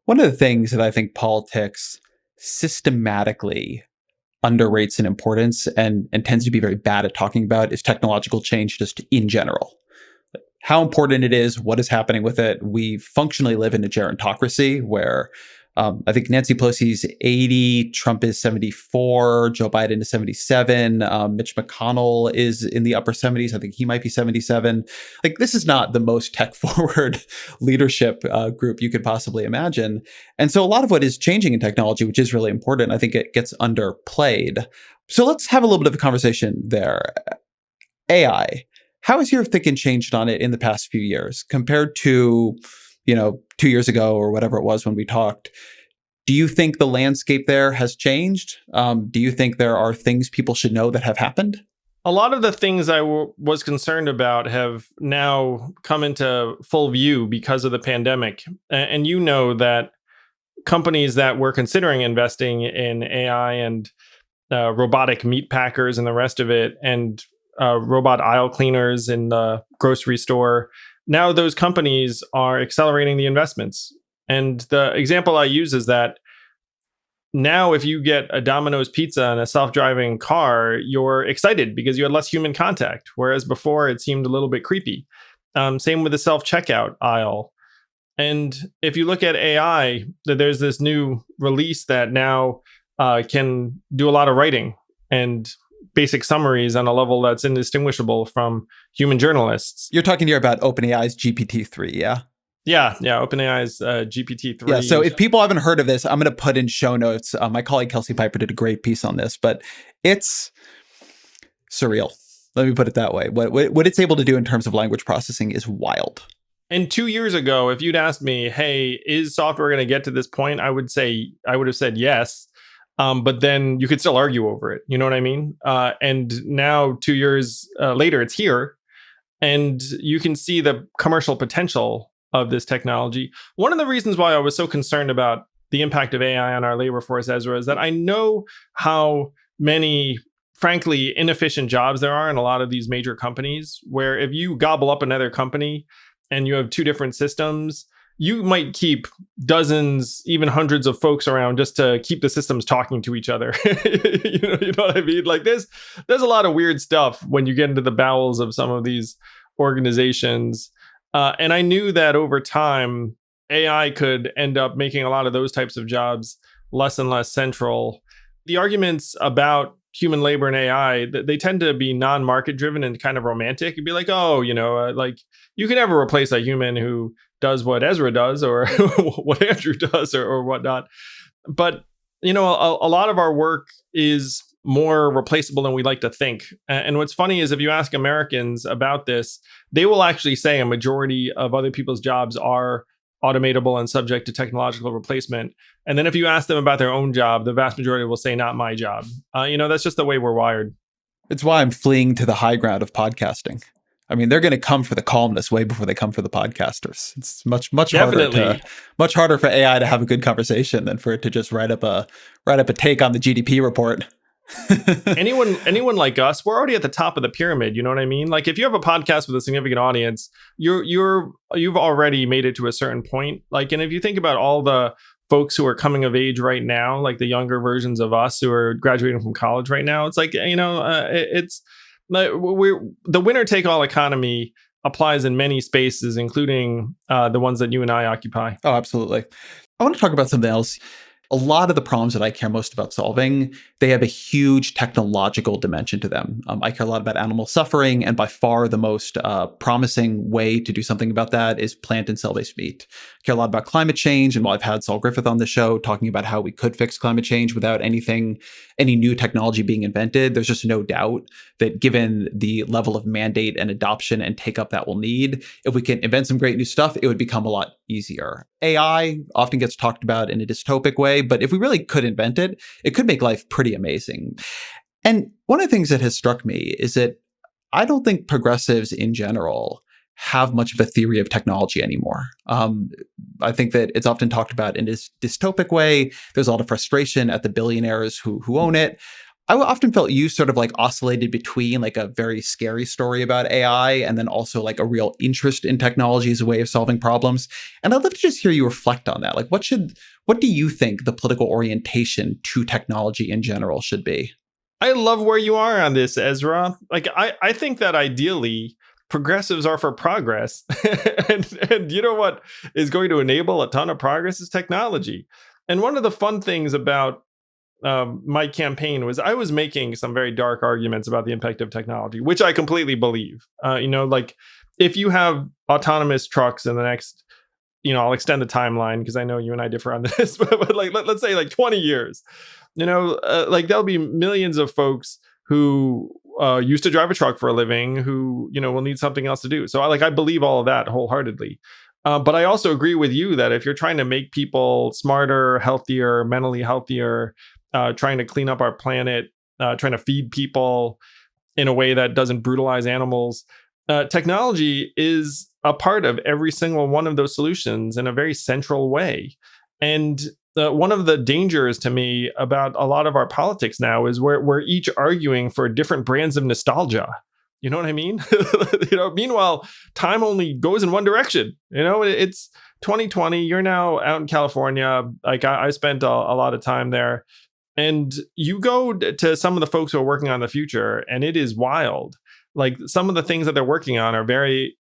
One of the things that I think politics systematically underrates in importance and tends to be very bad at talking about is technological change just in general. How important it is, what is happening with it. We functionally live in a gerontocracy where I think Nancy Pelosi's 80, Trump is 74, Joe Biden is 77, Mitch McConnell is in the upper 70s. I think he might be 77. Like, this is not the most tech-forward leadership group you could possibly imagine. And so a lot of what is changing in technology, which is really important, I think it gets underplayed. So let's have a little bit of a conversation there. AI. How has your thinking changed on it in the past few years compared to 2 years ago or whatever it was when we talked? Do you think the landscape there has changed? Do you think there are things people should know that have happened? A lot of the things I was concerned about have now come into full view because of the pandemic. And you know that companies that were considering investing in AI and robotic meat packers and the rest of it, and robot aisle cleaners in the grocery store, now those companies are accelerating the investments. And the example I use is that now if you get a Domino's pizza and a self-driving car, you're excited because you had less human contact, whereas before it seemed a little bit creepy. Same with the self-checkout aisle. And if you look at AI, there's this new release that now can do a lot of writing and basic summaries on a level that's indistinguishable from human journalists. You're talking here about OpenAI's GPT-3, yeah? Yeah, OpenAI's GPT-3. Yeah, so if people haven't heard of this, I'm going to put in show notes. My colleague Kelsey Piper did a great piece on this, but it's surreal. Let me put it that way. What it's able to do in terms of language processing is wild. And 2 years ago, if you'd asked me, hey, is software going to get to this point? I would have said yes. But then you could still argue over it. You know what I mean? And now 2 years later, it's here. And you can see the commercial potential of this technology. One of the reasons why I was so concerned about the impact of AI on our labor force, Ezra, is that I know how many, frankly, inefficient jobs there are in a lot of these major companies, where if you gobble up another company and you have two different systems, you might keep dozens, even hundreds of folks around just to keep the systems talking to each other. you know what I mean? Like there's a lot of weird stuff when you get into the bowels of some of these organizations. And I knew that over time, AI could end up making a lot of those types of jobs less and less central. The arguments about human labor and AI, they tend to be non-market driven and kind of romantic. You'd be like, oh, like you can never replace a human who does what Ezra does or what Andrew does or whatnot. But, a lot of our work is more replaceable than we like to think. And what's funny is if you ask Americans about this, they will actually say a majority of other people's jobs are automatable and subject to technological replacement. And then if you ask them about their own job, the vast majority will say, not my job. That's just the way we're wired. It's why I'm fleeing to the high ground of podcasting. I mean, they're going to come for the columnists way before they come for the podcasters. It's much harder for AI to have a good conversation than for it to just write up a take on the GDP report. anyone like us, we're already at the top of the pyramid. You know what I mean? Like if you have a podcast with a significant audience, you've already made it to a certain point. Like, and if you think about all the folks who are coming of age right now, like the younger versions of us who are graduating from college right now, it's like, it's the winner take all economy applies in many spaces, including the ones that you and I occupy. Oh, absolutely. I want to talk about something else. A lot of the problems that I care most about solving, they have a huge technological dimension to them. I care a lot about animal suffering, and by far the most promising way to do something about that is plant and cell-based meat. I care a lot about climate change, and while I've had Saul Griffith on the show talking about how we could fix climate change without any new technology being invented, there's just no doubt that given the level of mandate and adoption and take-up that we'll need, if we can invent some great new stuff, it would become a lot easier. AI often gets talked about in a dystopic way, but if we really could invent it, it could make life pretty amazing. And one of the things that has struck me is that I don't think progressives in general have much of a theory of technology anymore. I think that it's often talked about in this dystopic way. There's a lot of frustration at the billionaires who own it. I often felt you sort of like oscillated between like a very scary story about AI and then also like a real interest in technology as a way of solving problems. And I'd love to just hear you reflect on that. Like, what do you think the political orientation to technology in general should be? I love where you are on this, Ezra. Like, I think that ideally progressives are for progress. And you know what is going to enable a ton of progress is technology. And one of the fun things about my campaign was I was making some very dark arguments about the impact of technology, which I completely believe. Like if you have autonomous trucks in the next, I'll extend the timeline because I know you and I differ on this, but like let's say like 20 years, like there'll be millions of folks who used to drive a truck for a living who will need something else to do. So I believe all of that wholeheartedly. But I also agree with you that if you're trying to make people smarter, healthier, mentally healthier, trying to clean up our planet, trying to feed people in a way that doesn't brutalize animals, technology is a part of every single one of those solutions in a very central way. And one of the dangers to me about a lot of our politics now is we're each arguing for different brands of nostalgia. You know what I mean? Meanwhile, time only goes in one direction. It's 2020. You're now out in California. Like I spent a lot of time there, and you go to some of the folks who are working on the future, and it is wild. Like some of the things that they're working on are very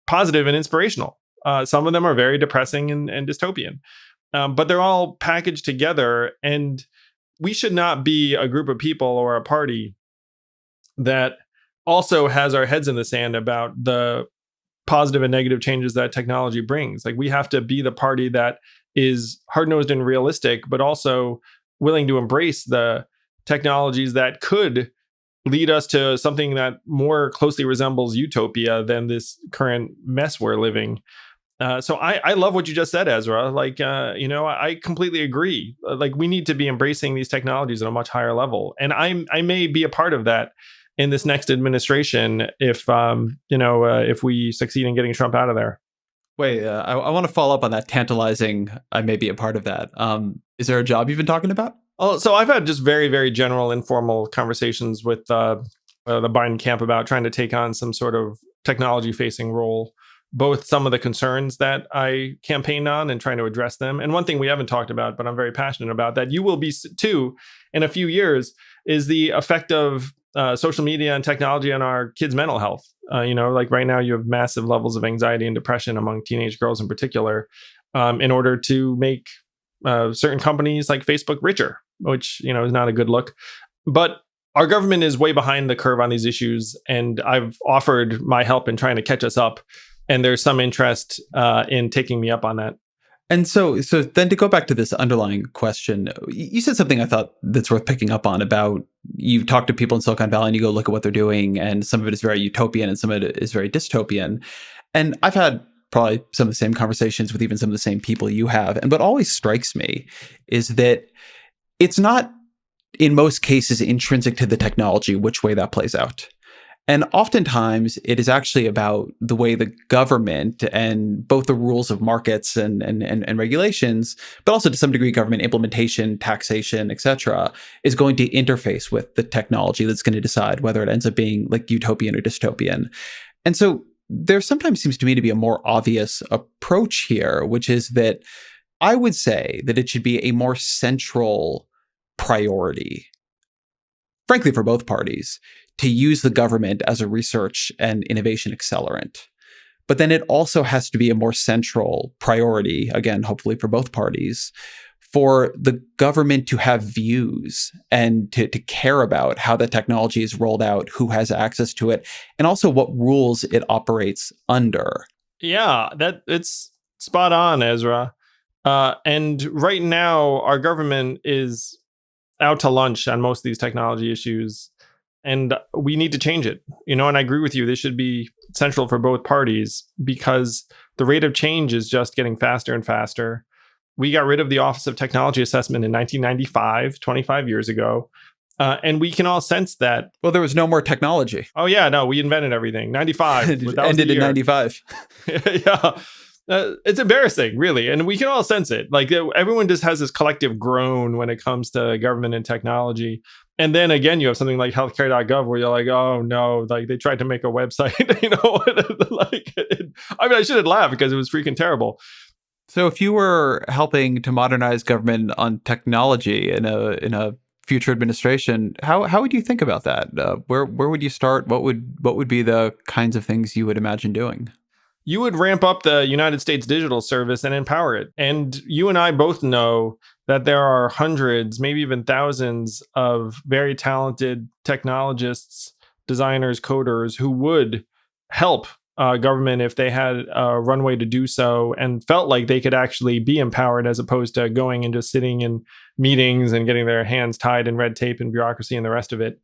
positive and inspirational. Some of them are very depressing and dystopian, but they're all packaged together. And we should not be a group of people or a party that also has our heads in the sand about the positive and negative changes that technology brings. Like we have to be the party that is hard-nosed and realistic, but also willing to embrace the technologies that could lead us to something that more closely resembles utopia than this current mess we're living. So I love what you just said, Ezra. Like, I completely agree. Like we need to be embracing these technologies at a much higher level. And I may be a part of that in this next administration if we succeed in getting Trump out of there. Wait, I want to follow up on that tantalizing. I may be a part of that. Is there a job you've been talking about? Oh, so I've had just very, very general, informal conversations with the Biden camp about trying to take on some sort of technology-facing role, both some of the concerns that I campaigned on and trying to address them. And one thing we haven't talked about, but I'm very passionate about, that you will be too in a few years, is the effect of social media and technology on our kids' mental health. Like right now, you have massive levels of anxiety and depression among teenage girls in particular, in order to make certain companies like Facebook richer, which is not a good look. But our government is way behind the curve on these issues, and I've offered my help in trying to catch us up. And there's some interest in taking me up on that. And so then to go back to this underlying question, you said something I thought that's worth picking up on about you talk to people in Silicon Valley and you go look at what they're doing, and some of it is very utopian and some of it is very dystopian. And I've had probably some of the same conversations with even some of the same people you have. And what always strikes me is that it's not, in most cases, intrinsic to the technology which way that plays out. And oftentimes it is actually about the way the government and both the rules of markets and regulations, but also to some degree government implementation, taxation, et cetera, is going to interface with the technology that's going to decide whether it ends up being like utopian or dystopian. And so there sometimes seems to me to be a more obvious approach here, which is that I would say that it should be a more central priority, frankly, for both parties, to use the government as a research and innovation accelerant. But then it also has to be a more central priority, again, hopefully for both parties, for the government to have views and to care about how the technology is rolled out, who has access to it, and also what rules it operates under. Yeah, it's spot on, Ezra. And right now, our government is out to lunch on most of these technology issues, and we need to change it. And I agree with you. This should be central for both parties because the rate of change is just getting faster and faster. We got rid of the Office of Technology Assessment in 1995, 25 years ago. And we can all sense that. Well, there was no more technology. Oh, yeah. No, we invented everything. 95. It ended in 95. Yeah. It's embarrassing, really, and we can all sense it. Like everyone just has this collective groan when it comes to government and technology. And then again, you have something like healthcare.gov where you're like, oh no, like they tried to make a website, like, I mean, I shouldn't laugh because it was freaking terrible. So if you were helping to modernize government on technology in a future administration, how would you think about that? Where would you start? What would be the kinds of things you would imagine doing? You would ramp up the United States Digital Service and empower it. And you and I both know that there are hundreds, maybe even thousands of very talented technologists, designers, coders who would help government if they had a runway to do so and felt like they could actually be empowered as opposed to going and just sitting in meetings and getting their hands tied in red tape and bureaucracy and the rest of it.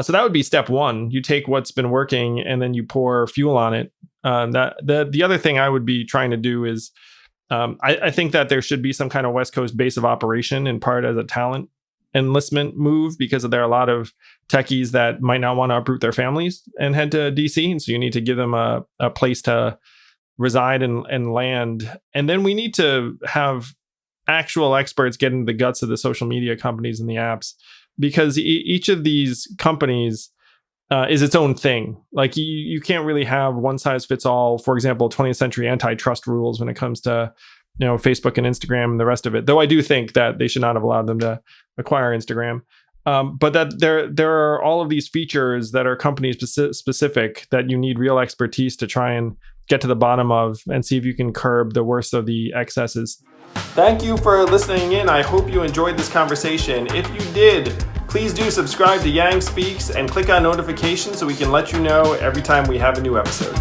So that would be step one. You take what's been working and then you pour fuel on it. The other thing I would be trying to do is I think that there should be some kind of West Coast base of operation, in part as a talent enlistment move, because there are a lot of techies that might not want to uproot their families and head to DC. And so you need to give them a place to reside and land. And then we need to have actual experts get into the guts of the social media companies and the apps, because each of these companies is its own thing. Like you can't really have one size fits all, for example, 20th century antitrust rules when it comes to, Facebook and Instagram and the rest of it. Though I do think that they should not have allowed them to acquire Instagram. But that there are all of these features that are company specific that you need real expertise to try and get to the bottom of and see if you can curb the worst of the excesses. Thank you for listening in. I hope you enjoyed this conversation. If you did, please do subscribe to Yang Speaks and click on notifications so we can let you know every time we have a new episode.